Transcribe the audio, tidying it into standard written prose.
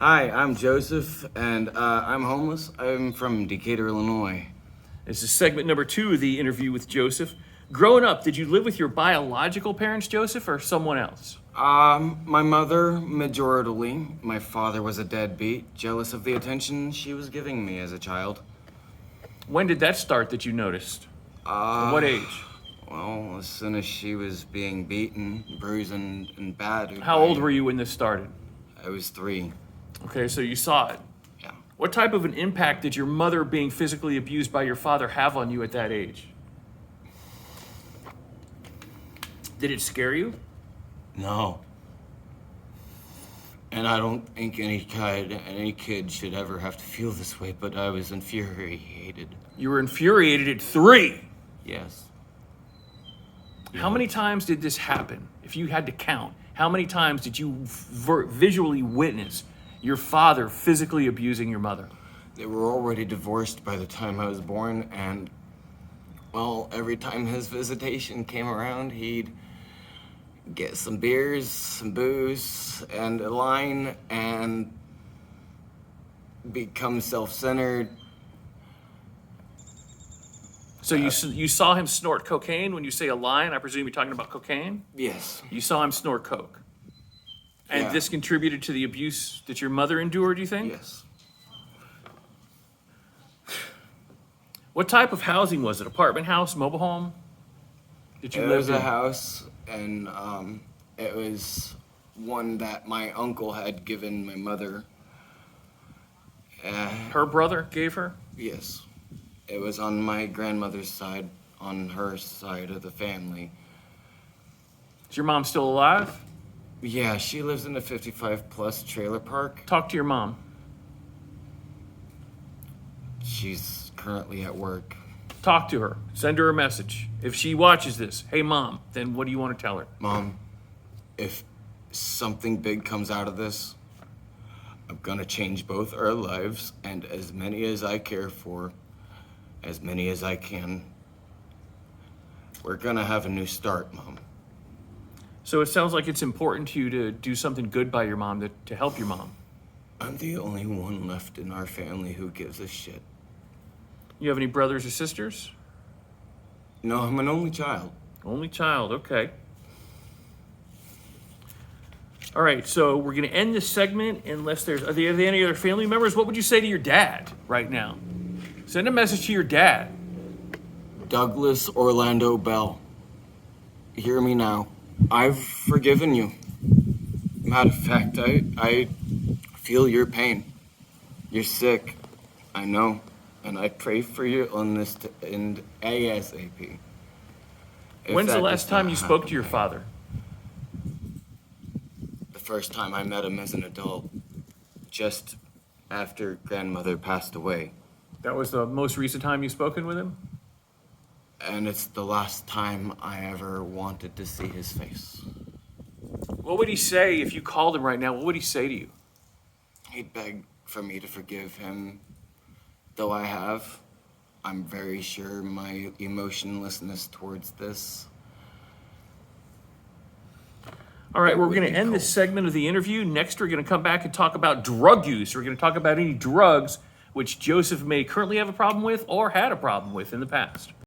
Hi, I'm Joseph, and I'm homeless. I'm from Decatur, Illinois. This is segment number 2 of the interview with Joseph. Growing up, did you live with your biological parents, Joseph, or someone else? My mother, majoritarily. My father was a deadbeat, jealous of the attention she was giving me as a child. When did that start that you noticed? At what age? Well, as soon as she was being beaten, bruised, and battered. How old were you when this started? I was 3. Okay, so you saw it. Yeah. What type of an impact did your mother being physically abused by your father have on you at that age? Did it scare you? No. And I don't think any kid should ever have to feel this way, but I was infuriated. You were infuriated at 3. Yes. How many times did this happen? If you had to count, how many times did you visually witness your father physically abusing your mother? They were already divorced by the time I was born, and, well, every time his visitation came around, he'd get some beers, some booze, and a line, and become self-centered. So you saw him snort cocaine. When you say a line, I presume you're talking about cocaine? Yes. You saw him snort coke. And Yeah. this contributed to the abuse that your mother endured, you think? Yes. What type of housing was it? Apartment house, mobile home? Did you It live was in? a house, and it was one that my uncle had given my mother. Her brother gave her? Yes. It was on my grandmother's side, on her side of the family. Is your mom still alive? Yeah, she lives in a 55-plus trailer park. Talk to your mom. She's currently at work. Talk to her. Send her a message. If she watches this, hey mom, then what do you want to tell her? Mom, if something big comes out of this, I'm gonna change both our lives, and as many as I care for, as many as I can. We're gonna have a new start, Mom. So it sounds like it's important to you to do something good by your mom, to help your mom. I'm the only one left in our family who gives a shit. You have any brothers or sisters? No, I'm an only child. Only child, okay. All right, so we're going to end this segment unless are there any other family members? What would you say to your dad right now? Send a message to your dad. Douglas Orlando Bell, hear me now. I've forgiven you. Matter of fact, I feel your pain. You're sick, I know, and I pray for your illness to end ASAP. When's the last time you spoke to your father? The first time I met him as an adult, just after grandmother passed away. That was the most recent time you've spoken with him? And it's the last time I ever wanted to see his face. What would he say if you called him right now? What would he say to you? He'd beg for me to forgive him, though I have. I'm very sure my emotionlessness towards this. All right, That we're would going to be end this cold. segment of the interview. Next, we're going to come back and talk about drug use. We're going to talk about any drugs which Joseph may currently have a problem with or had a problem with in the past.